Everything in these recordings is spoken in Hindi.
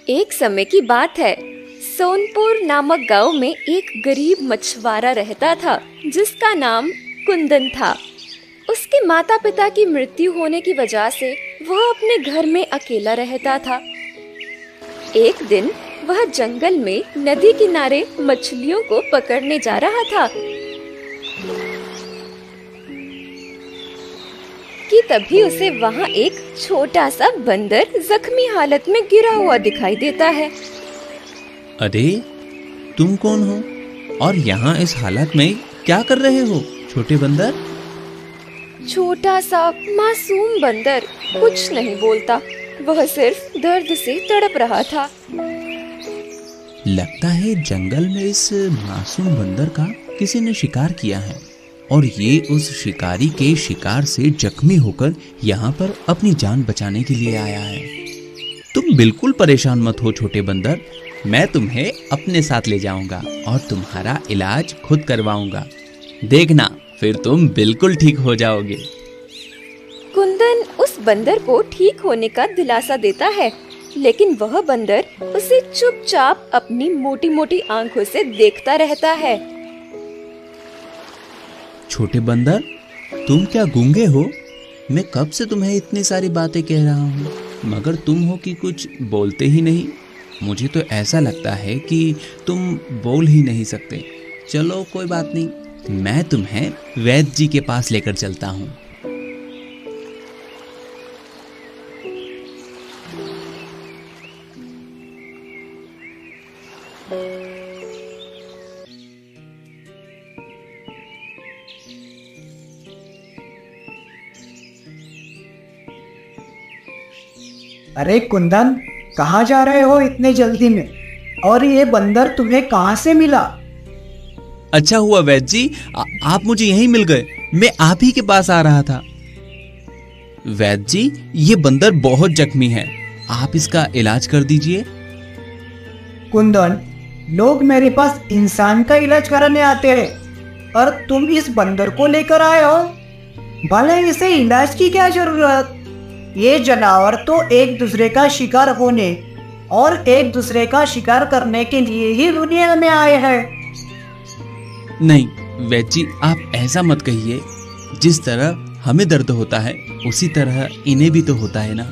एक समय की बात है। सोनपुर नामक गांव में एक गरीब मछुआरा रहता था जिसका नाम कुंदन था। उसके माता पिता की मृत्यु होने की वजह से वह अपने घर में अकेला रहता था। एक दिन वह जंगल में नदी किनारे मछलियों को पकड़ने जा रहा था कि तभी उसे वहाँ एक छोटा सा बंदर जख्मी हालत में गिरा हुआ दिखाई देता है। अरे, तुम कौन हो और यहाँ इस हालत में क्या कर रहे हो छोटे बंदर? छोटा सा मासूम बंदर कुछ नहीं बोलता, वह सिर्फ दर्द से तड़प रहा था। लगता है जंगल में इस मासूम बंदर का किसी ने शिकार किया है और ये उस शिकारी के शिकार से जख्मी होकर यहाँ पर अपनी जान बचाने के लिए आया है। तुम बिल्कुल परेशान मत हो छोटे बंदर, मैं तुम्हें अपने साथ ले जाऊंगा और तुम्हारा इलाज खुद करवाऊंगा। देखना, फिर तुम बिल्कुल ठीक हो जाओगे। कुंदन उस बंदर को ठीक होने का दिलासा देता है, लेकिन वह बंदर उसे चुपचाप अपनी मोटी मोटी आंखों से देखता रहता है। छोटे बंदर, तुम क्या गूंगे हो? मैं कब से तुम्हें इतनी सारी बातें कह रहा हूँ, मगर तुम हो कि कुछ बोलते ही नहीं। मुझे तो ऐसा लगता है कि तुम बोल ही नहीं सकते। चलो कोई बात नहीं, मैं तुम्हें वैद्य जी के पास लेकर चलता हूँ। अरे कुंदन, कहाँ जा रहे हो इतने जल्दी में? और ये बंदर तुम्हें कहाँ से मिला? अच्छा हुआ वैद्य जी, आप मुझे यहीं मिल गए। मैं आप ही के पास आ रहा था। वैद्य जी, ये बंदर बहुत जख्मी है, आप इसका इलाज कर दीजिए। कुंदन, लोग मेरे पास इंसान का इलाज कराने आते हैं और तुम इस बंदर को लेकर आए हो। भले इसे इलाज की क्या जरूरत? ये जानवर तो एक दूसरे का शिकार होने और एक दूसरे का शिकार करने के लिए ही दुनिया में आए हैं। नहीं वैद्य जी, आप ऐसा मत कहिए। जिस तरह हमें दर्द होता है उसी तरह इन्हें भी तो होता है ना।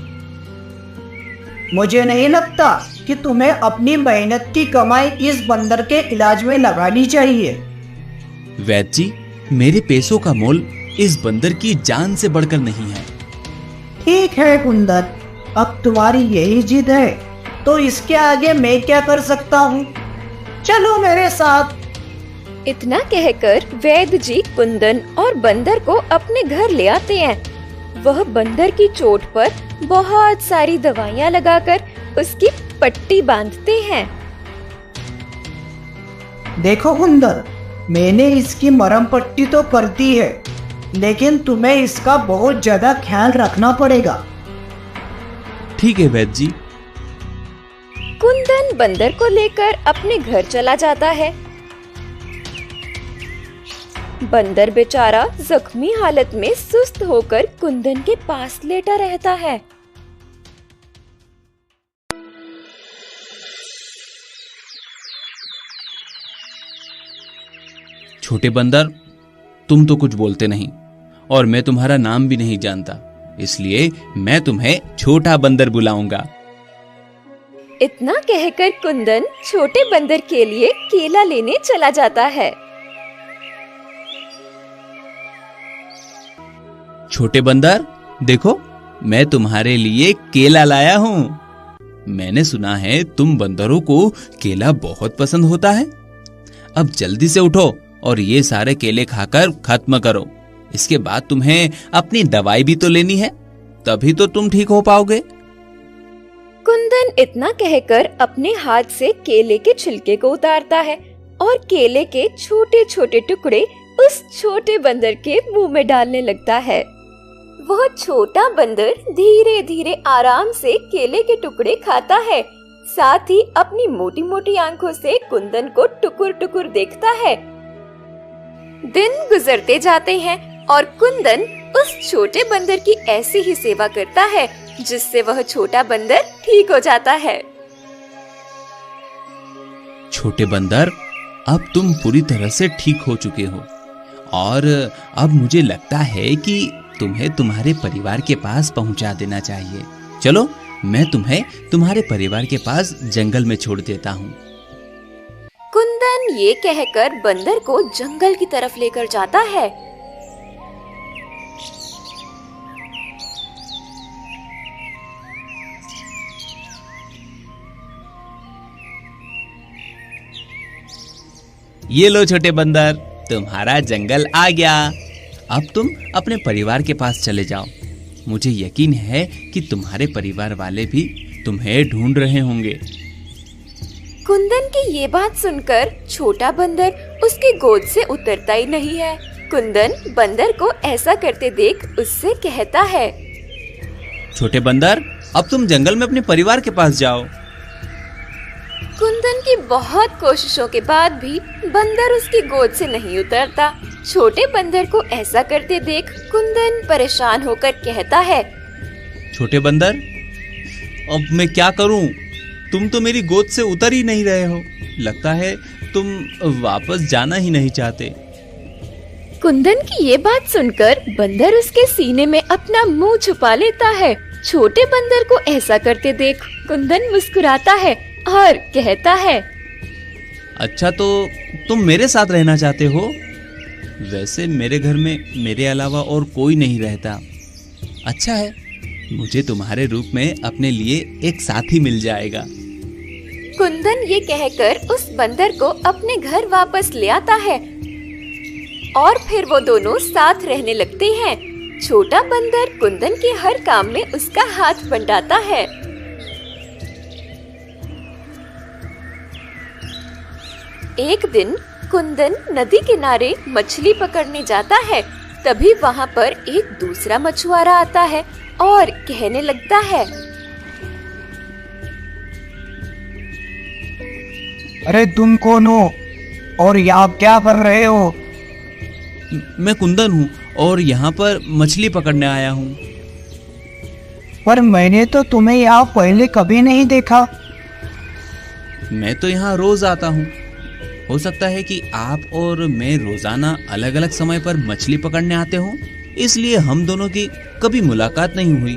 मुझे नहीं लगता कि तुम्हें अपनी मेहनत की कमाई इस बंदर के इलाज में लगानी चाहिए। वैद्य जी, मेरे पैसों का मोल इस बंदर की जान से बढ़कर नहीं है। ठीक है कुंदन, अब तुम्हारी यही जिद है तो इसके आगे मैं क्या कर सकता हूँ? चलो मेरे साथ। इतना कहकर वैद्य जी कुंदन और बंदर को अपने घर ले आते हैं। वह बंदर की चोट पर बहुत सारी दवाइयाँ लगाकर उसकी पट्टी बांधते हैं। देखो कुंदन, मैंने इसकी मरहम पट्टी तो कर दी है, लेकिन तुम्हें इसका बहुत ज्यादा ख्याल रखना पड़ेगा। ठीक है वैद्य जी। कुंदन बंदर को लेकर अपने घर चला जाता है। बंदर बेचारा जख्मी हालत में सुस्त होकर कुंदन के पास लेटा रहता है। छोटे बंदर, तुम तो कुछ बोलते नहीं और मैं तुम्हारा नाम भी नहीं जानता, इसलिए मैं तुम्हें छोटा बंदर बुलाऊंगा। इतना कहकर कुंदन छोटे बंदर के लिए केला लेने चला जाता है। छोटे बंदर, देखो मैं तुम्हारे लिए केला लाया हूँ। मैंने सुना है तुम बंदरों को केला बहुत पसंद होता है। अब जल्दी से उठो और ये सारे केले खाकर खत्म करो। इसके बाद तुम्हें अपनी दवाई भी तो लेनी है, तभी तो तुम ठीक हो पाओगे। कुंदन इतना कहकर अपने हाथ से केले के छिलके को उतारता है और केले के छोटे छोटे टुकड़े उस छोटे बंदर के मुंह में डालने लगता है। वह छोटा बंदर धीरे धीरे आराम से केले के टुकड़े खाता है, साथ ही अपनी मोटी मोटी आंखों से कुंदन को टुकुर टुकुर देखता है। दिन गुजरते जाते हैं और कुंदन उस छोटे बंदर की ऐसी ही सेवा करता है जिससे वह छोटा बंदर ठीक हो जाता है। छोटे बंदर, अब तुम पूरी तरह से ठीक हो चुके हो और अब मुझे लगता है कि तुम्हें तुम्हारे परिवार के पास पहुंचा देना चाहिए। चलो, मैं तुम्हें तुम्हारे परिवार के पास जंगल में छोड़ देता हूँ। कुंदन ये कहकर बंदर को जंगल की तरफ लेकर जाता है। ये लो छोटे बंदर, तुम्हारा जंगल आ गया। अब तुम अपने परिवार के पास चले जाओ। मुझे यकीन है कि तुम्हारे परिवार वाले भी तुम्हें ढूंढ रहे होंगे। कुंदन की ये बात सुनकर छोटा बंदर उसकी गोद से उतरता ही नहीं है। कुंदन बंदर को ऐसा करते देख उससे कहता है, छोटे बंदर, अब तुम जंगल में अपने परिवार के पास जाओ। कुंदन की बहुत कोशिशों के बाद भी बंदर उसकी गोद से नहीं उतरता। छोटे बंदर को ऐसा करते देख कुंदन परेशान होकर कहता है, छोटे बंदर, अब मैं क्या करूं? तुम तो मेरी गोद से उतर ही नहीं रहे हो। लगता है तुम वापस जाना ही नहीं चाहते। कुंदन की ये बात सुनकर बंदर उसके सीने में अपना मुंह छुपा लेता है। छोटे बंदर को ऐसा करते देख कुंदन मुस्कुराता है और कहता है, अच्छा, तो तुम मेरे साथ रहना चाहते हो? वैसे मेरे घर में मेरे अलावा और कोई नहीं रहता। अच्छा है, मुझे तुम्हारे रूप में अपने लिए एक साथी मिल जाएगा। कुंदन ये कहकर उस बंदर को अपने घर वापस ले आता है और फिर वो दोनों साथ रहने लगते हैं। छोटा बंदर कुंदन के हर काम में उसका हाथ बंटाता है। एक दिन कुंदन नदी किनारे मछली पकड़ने जाता है। तभी वहाँ पर एक दूसरा मछुआरा आता है और कहने लगता है, अरे तुम कौन हो और यहाँ क्या कर रहे हो? मैं कुंदन हूँ और यहाँ पर मछली पकड़ने आया हूँ। पर मैंने तो तुम्हें यहाँ पहले कभी नहीं देखा। मैं तो यहाँ रोज आता हूँ। हो सकता है कि आप और मैं रोजाना अलग अलग समय पर मछली पकड़ने आते हो, इसलिए हम दोनों की कभी मुलाकात नहीं हुई।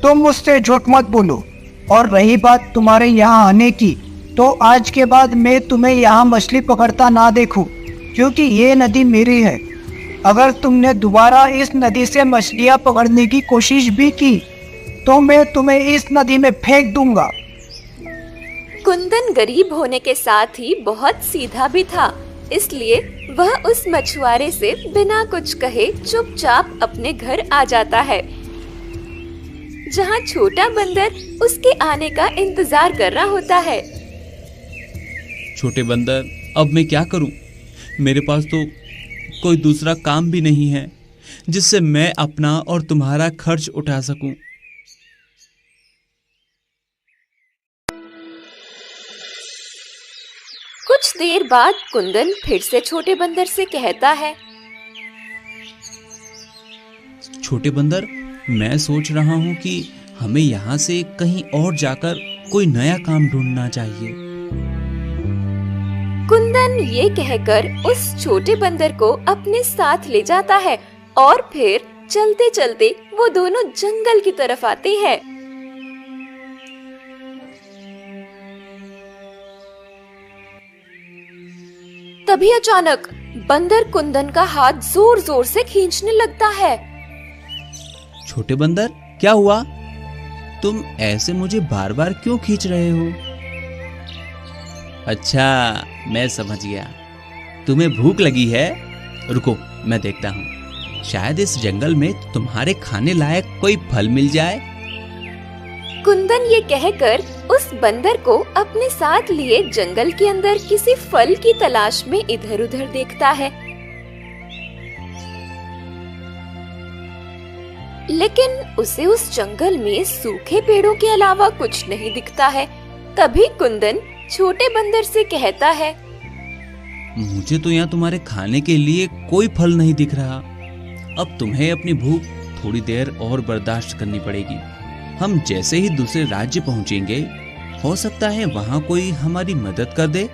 तुम मुझसे झूठ मत बोलो। और रही बात तुम्हारे यहाँ आने की, तो आज के बाद मैं तुम्हें यहाँ मछली पकड़ता ना देखूं, क्योंकि ये नदी मेरी है। अगर तुमने दोबारा इस नदी से मछलियाँ पकड़ने की कोशिश भी की तो मैं तुम्हें इस नदी में फेंक दूंगा। कुंदन गरीब होने के साथ ही बहुत सीधा भी था, इसलिए वह उस मछुआरे से बिना कुछ कहे चुपचाप अपने घर आ जाता है, जहाँ छोटा बंदर उसके आने का इंतजार कर रहा होता है। छोटे बंदर, अब मैं क्या करूं? मेरे पास तो कोई दूसरा काम भी नहीं है जिससे मैं अपना और तुम्हारा खर्च उठा सकूं। कुछ देर बाद कुंदन फिर से छोटे बंदर से कहता है, छोटे बंदर, मैं सोच रहा हूँ कि हमें यहाँ से कहीं और जाकर कोई नया काम ढूंढना चाहिए। कुंदन ये कहकर उस छोटे बंदर को अपने साथ ले जाता है और फिर चलते चलते वो दोनों जंगल की तरफ आते हैं। तभी अचानक बंदर कुंदन का हाथ जोर जोर से खींचने लगता है। छोटे बंदर, क्या हुआ? तुम ऐसे मुझे बार बार क्यों खींच रहे हो? अच्छा, मैं समझ गया, तुम्हें भूख लगी है। रुको, मैं देखता हूँ, शायद इस जंगल में तुम्हारे खाने लायक कोई फल मिल जाए। कुंदन ये कहकर उस बंदर को अपने साथ लिए जंगल के अंदर किसी फल की तलाश में इधर उधर देखता है, लेकिन उसे उस जंगल में सूखे पेड़ों के अलावा कुछ नहीं दिखता है। तभी कुंदन छोटे बंदर से कहता है, मुझे तो यहाँ तुम्हारे खाने के लिए कोई फल नहीं दिख रहा। अब तुम्हें अपनी भूख थोड़ी देर और बर्दाश्त करनी पड़ेगी। हम जैसे ही दूसरे राज्य पहुँचेंगे हो सकता है वहाँ कोई हमारी मदद कर दे।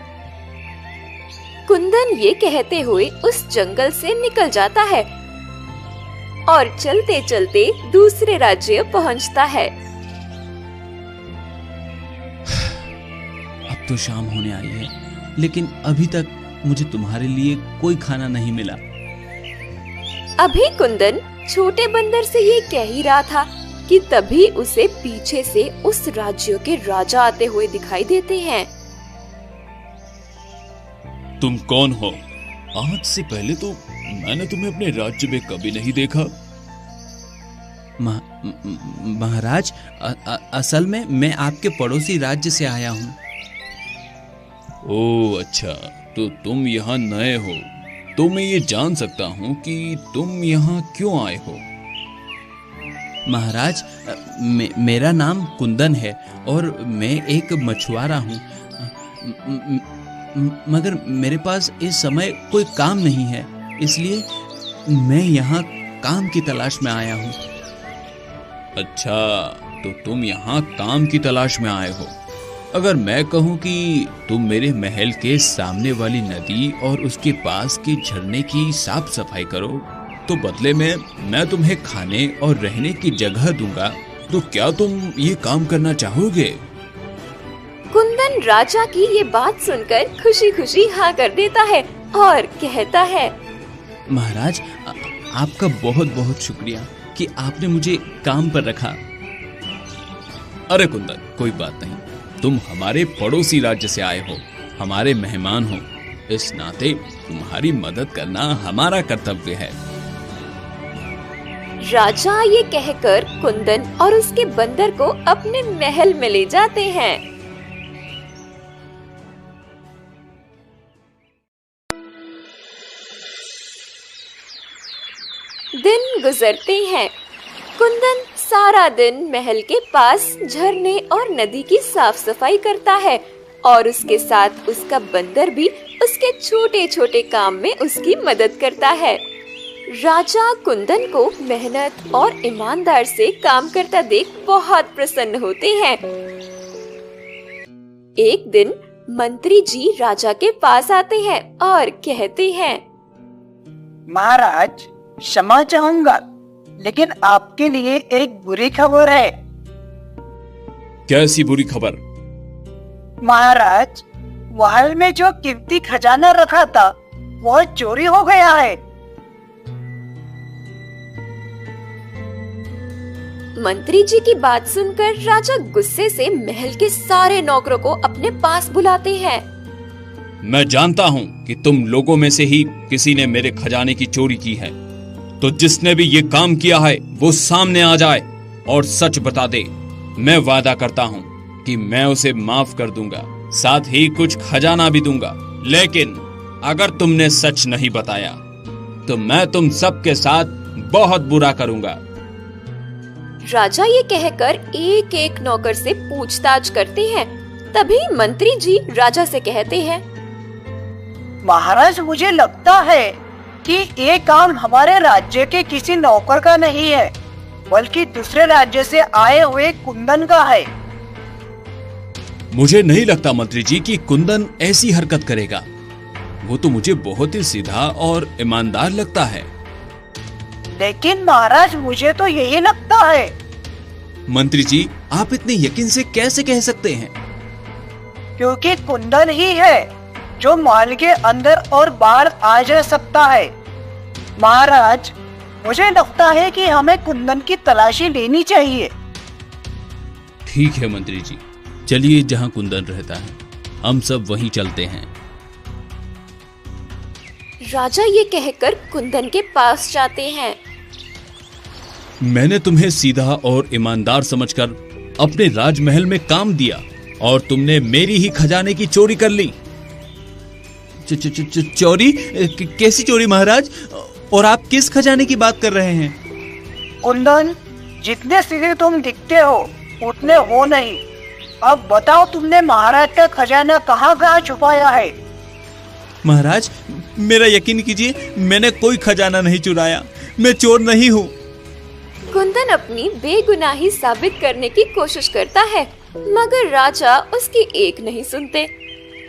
कुंदन ये कहते हुए उस जंगल से निकल जाता है और चलते चलते दूसरे राज्य पहुंचता है। अब तो शाम होने आई है, लेकिन अभी तक मुझे तुम्हारे लिए कोई खाना नहीं मिला। अभी कुंदन छोटे बंदर से ये कह ही रहा था कि तभी उसे पीछे से उस राज्य के राजा आते हुए दिखाई देते हैं। तुम कौन हो? आज से पहले तो मैंने तुम्हें अपने राज्य में कभी नहीं देखा। महाराज, असल में मैं आपके पड़ोसी राज्य से आया हूँ। ओह अच्छा, तो तुम यहाँ नए हो, तो मैं ये जान सकता हूँ कि तुम यहाँ क्यों आए हो? महाराज, मेरा नाम कुंदन है और मैं एक मछुआरा हूँ, मगर मेरे पास इस समय कोई काम नहीं है, इसलिए मैं यहाँ काम की तलाश में आया हूँ। अच्छा, तो तुम यहाँ काम की तलाश में आए हो। अगर मैं कहूँ कि तुम मेरे महल के सामने वाली नदी और उसके पास के झरने की साफ सफाई करो, तो बदले में मैं तुम्हें खाने और रहने की जगह दूंगा, तो क्या तुम ये काम करना चाहोगे? कुंदन राजा की ये बात सुनकर खुशी खुशी हाँ कर देता है और कहता है, महाराज, आपका बहुत बहुत शुक्रिया कि आपने मुझे काम पर रखा। अरे कुंदन, कोई बात नहीं, तुम हमारे पड़ोसी राज्य से आए हो, हमारे मेहमान हो, इस नाते तुम्हारी मदद करना हमारा कर्तव्य है। राजा ये कहकर कुंदन और उसके बंदर को अपने महल में ले जाते हैं। दिन गुजरते हैं। कुंदन सारा दिन महल के पास झरने और नदी की साफ सफाई करता है और उसके साथ उसका बंदर भी उसके छोटे छोटे काम में उसकी मदद करता है। राजा कुंदन को मेहनत और ईमानदार से काम करता देख बहुत प्रसन्न होते हैं। एक दिन मंत्री जी राजा के पास आते हैं और कहते हैं, महाराज, क्षमा चाहूंगा, लेकिन आपके लिए एक बुरी खबर है। कैसी बुरी खबर? महाराज, महल में जो कीमती खजाना रखा था वो चोरी हो गया है। मंत्री जी की बात सुनकर राजा गुस्से से महल के सारे नौकरों को अपने पास बुलाते हैं। मैं जानता हूँ कि तुम लोगों में से ही किसी ने मेरे खजाने की चोरी की है, तो जिसने भी ये काम किया है वो सामने आ जाए और सच बता दे। मैं वादा करता हूँ कि मैं उसे माफ कर दूंगा, साथ ही कुछ खजाना भी दूंगा। लेकिन अगर तुमने सच नहीं बताया तो मैं तुम सबके साथ बहुत बुरा करूंगा। राजा ये कहकर एक एक नौकर से पूछताछ करते हैं। तभी मंत्री जी राजा से कहते हैं, महाराज, मुझे लगता है कि ये काम हमारे राज्य के किसी नौकर का नहीं है, बल्कि दूसरे राज्य से आए हुए कुंदन का है। मुझे नहीं लगता मंत्री जी कि कुंदन ऐसी हरकत करेगा। वो तो मुझे बहुत ही सीधा और ईमानदार लगता है। लेकिन महाराज, मुझे तो यही लगता है। मंत्री जी, आप इतने यकीन से कैसे कह सकते हैं? क्योंकि कुंदन ही है जो महल के अंदर और बाहर आ जा सकता है। महाराज, मुझे लगता है कि हमें कुंदन की तलाशी लेनी चाहिए। ठीक है मंत्री जी, चलिए जहाँ कुंदन रहता है हम सब वहीं चलते हैं। राजा ये कहकर कुंदन के पास जाते हैं। मैंने तुम्हें सीधा और ईमानदार समझकर अपने राजमहल में काम दिया और तुमने मेरी ही खजाने की चोरी कर ली। चोरी? कैसी चोरी महाराज? और आप किस खजाने की बात कर रहे हैं? कुंदन, जितने सीधे तुम दिखते हो उतने हो नहीं। अब बताओ, तुमने महाराज का खजाना कहाँ छुपाया है? महाराज, मेरा यकीन कीजिए, मैंने कोई खजाना नहीं चुराया, मैं चोर नहीं हूँ। कुंदन अपनी बेगुनाही साबित करने की कोशिश करता है, मगर राजा उसकी एक नहीं सुनते।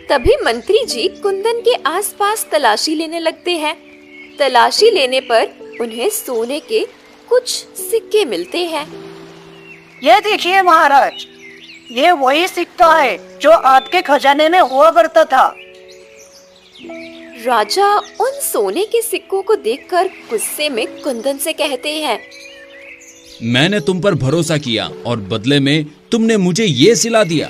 तभी मंत्री जी कुंदन के आसपास तलाशी लेने लगते हैं। तलाशी लेने पर उन्हें सोने के कुछ सिक्के मिलते हैं। ये देखिए महाराज, ये वही सिक्का है जो आपके खजाने में हुआ करता था। राजा उन सोने के सिक्कों को देखकर गुस्से में कुंदन से कहते हैं, मैंने तुम पर भरोसा किया और बदले में तुमने मुझे ये सिला दिया।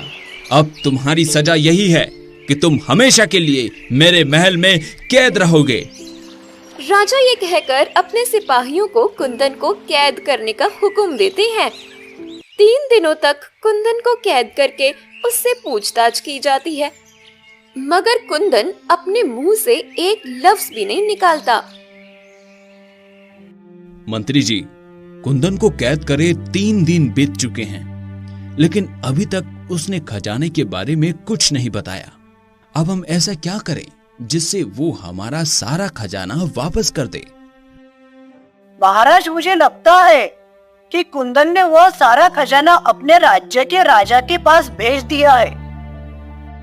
अब तुम्हारी सजा यही है कि तुम हमेशा के लिए मेरे महल में कैद रहोगे। राजा ये कहकर अपने सिपाहियों को कुंदन को कैद करने का हुक्म देते हैं। 3 दिनों तक कुंदन को कैद करके उससे पूछताछ की जाती है, मगर कुंदन अपने मुंह से एक लफ्ज भी नहीं निकालता। मंत्री जी, कुंदन को कैद करे 3 दिन बीत चुके हैं, लेकिन अभी तक उसने खजाने के बारे में कुछ नहीं बताया। अब हम ऐसा क्या करें जिससे वो हमारा सारा खजाना वापस कर दे? महाराज, मुझे लगता है कि कुंदन ने वो सारा खजाना अपने राज्य के राजा के पास भेज दिया है।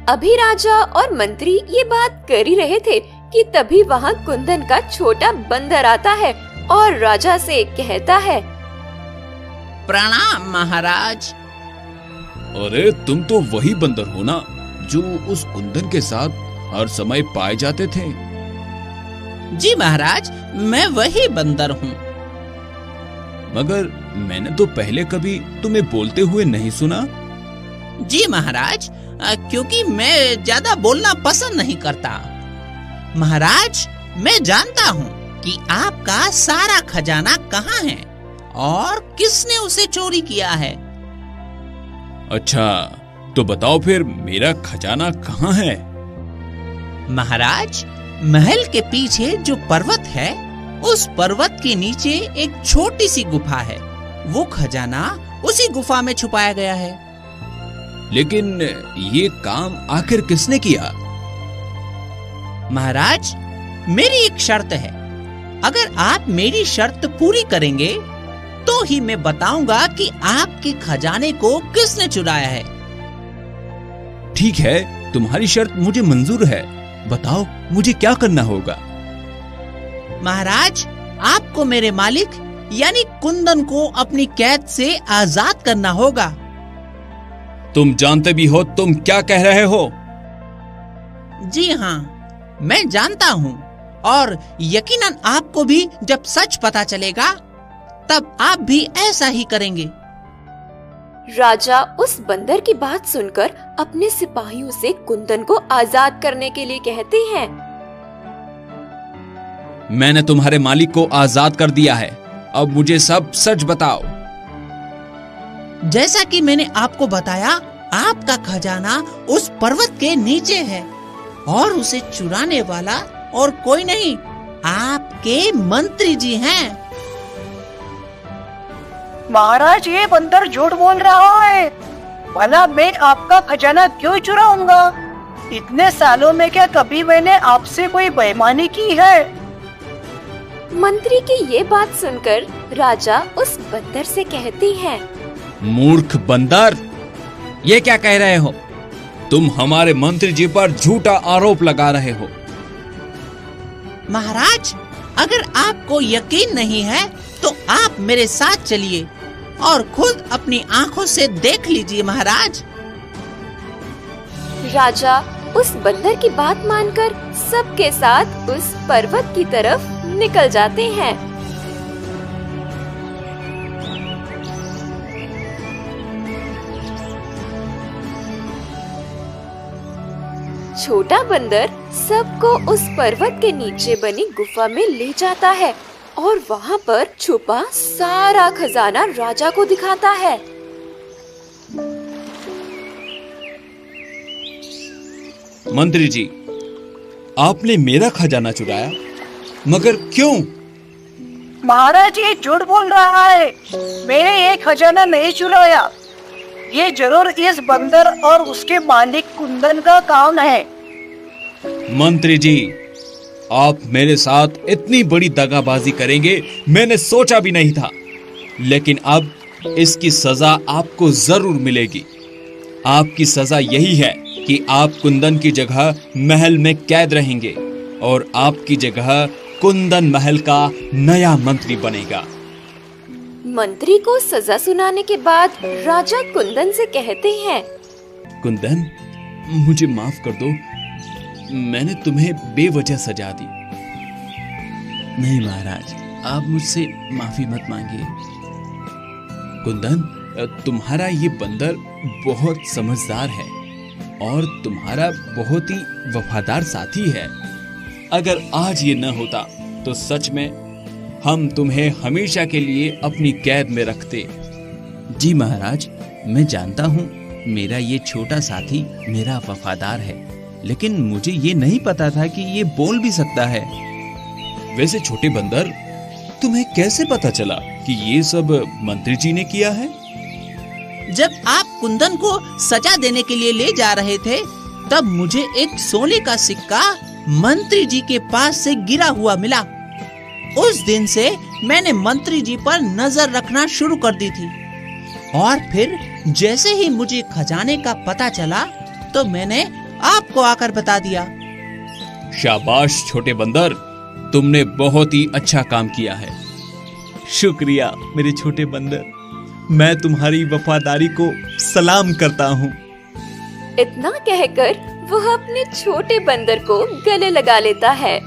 अभी राजा और मंत्री ये बात कर ही रहे थे कि तभी वहाँ कुंदन का छोटा बंदर आता है और राजा से कहता है, प्रणाम महाराज। अरे तुम तो वही बंदर हो ना जो उस कुंदन के साथ हर समय पाए जाते थे? जी महाराज, मैं वही बंदर हूँ। मगर मैंने तो पहले कभी तुम्हें बोलते हुए नहीं सुना। जी महाराज, क्योंकि मैं ज्यादा बोलना पसंद नहीं करता। महाराज, मैं जानता हूँ कि आपका सारा खजाना कहाँ है और किसने उसे चोरी किया है। अच्छा, तो बताओ फिर मेरा खजाना कहाँ है? महाराज, महल के पीछे जो पर्वत है, उस पर्वत के नीचे एक छोटी सी गुफा है। वो खजाना उसी गुफा में छुपाया गया है। लेकिन ये काम आखिर किसने किया? महाराज, मेरी एक शर्त है। अगर आप मेरी शर्त पूरी करेंगे तो ही मैं बताऊंगा कि आपके खजाने को किसने चुराया है। ठीक है, तुम्हारी शर्त मुझे मंजूर है। बताओ मुझे क्या करना होगा? महाराज, आपको मेरे मालिक यानी कुंदन को अपनी कैद से आजाद करना होगा। तुम जानते भी हो तुम क्या कह रहे हो? जी हाँ, मैं जानता हूँ और यकीनन आपको भी जब सच पता चलेगा तब आप भी ऐसा ही करेंगे। राजा उस बंदर की बात सुनकर अपने सिपाहियों से कुंदन को आजाद करने के लिए कहते हैं, मैंने तुम्हारे मालिक को आजाद कर दिया है। अब मुझे सब सच बताओ। जैसा कि मैंने आपको बताया, आपका खजाना उस पर्वत के नीचे है और उसे चुराने वाला और कोई नहीं, आपके मंत्री जी हैं। महाराज, ये बंदर झूठ बोल रहा है। भला मैं आपका खजाना क्यों चुराऊंगा? इतने सालों में क्या कभी मैंने आपसे कोई बेईमानी की है? मंत्री की ये बात सुनकर राजा उस बंदर से कहती हैं, मूर्ख बंदर, ये क्या कह रहे हो? तुम हमारे मंत्री जी पर झूठा आरोप लगा रहे हो। महाराज, अगर आपको यकीन नहीं है तो आप मेरे साथ चलिए और खुद अपनी आंखों से देख लीजिए। महाराज, राजा उस बंदर की बात मानकर सबके साथ उस पर्वत की तरफ निकल जाते हैं। छोटा बंदर सबको उस पर्वत के नीचे बनी गुफा में ले जाता है और वहाँ पर छुपा सारा खजाना राजा को दिखाता है। मंत्री जी, आपने मेरा खजाना चुराया, मगर क्यों? महाराज, ये झूठ बोल रहा है। मैंने ये खजाना नहीं चुराया। ये जरूर इस बंदर और उसके मालिक कुंदन का काम है। मंत्री जी, आप मेरे साथ इतनी बड़ी दगाबाजी करेंगे मैंने सोचा भी नहीं था। लेकिन अब इसकी सजा आपको जरूर मिलेगी। आपकी सजा यही है कि आप कुंदन की जगह महल में कैद रहेंगे और आपकी जगह कुंदन महल का नया मंत्री बनेगा। मंत्री को सजा सुनाने के बाद राजा कुंदन से कहते हैं, कुंदन, मुझे माफ कर दो, मैंने तुम्हें बेवजह सजा दी। नहीं महाराज, आप मुझसे माफी मत मांगिए। कुंदन, तुम्हारा ये बंदर बहुत समझदार है और तुम्हारा बहुत ही वफादार साथी है। अगर आज ये न होता तो सच में हम तुम्हें हमेशा के लिए अपनी कैद में रखते। जी महाराज, मैं जानता हूँ मेरा ये छोटा साथी मेरा वफादार है, लेकिन मुझे ये नहीं पता था कि ये बोल भी सकता है। वैसे छोटे बंदर, तुम्हें कैसे पता चला कि ये सब मंत्री जी ने किया है? जब आप कुंदन को सजा देने के लिए ले जा रहे थे, तब मुझे एक सोने का सिक्का मंत्री जी के पास से गिरा हुआ मिला। उस दिन से मैंने मंत्री जी पर नजर रखना शुरू कर दी थी और फिर जैसे ही मुझे खजाने का पता चला तो मैंने आपको आकर बता दिया। शाबाश छोटे बंदर, तुमने बहुत ही अच्छा काम किया है। शुक्रिया मेरे छोटे बंदर, मैं तुम्हारी वफादारी को सलाम करता हूँ। इतना कहकर वह अपने छोटे बंदर को गले लगा लेता है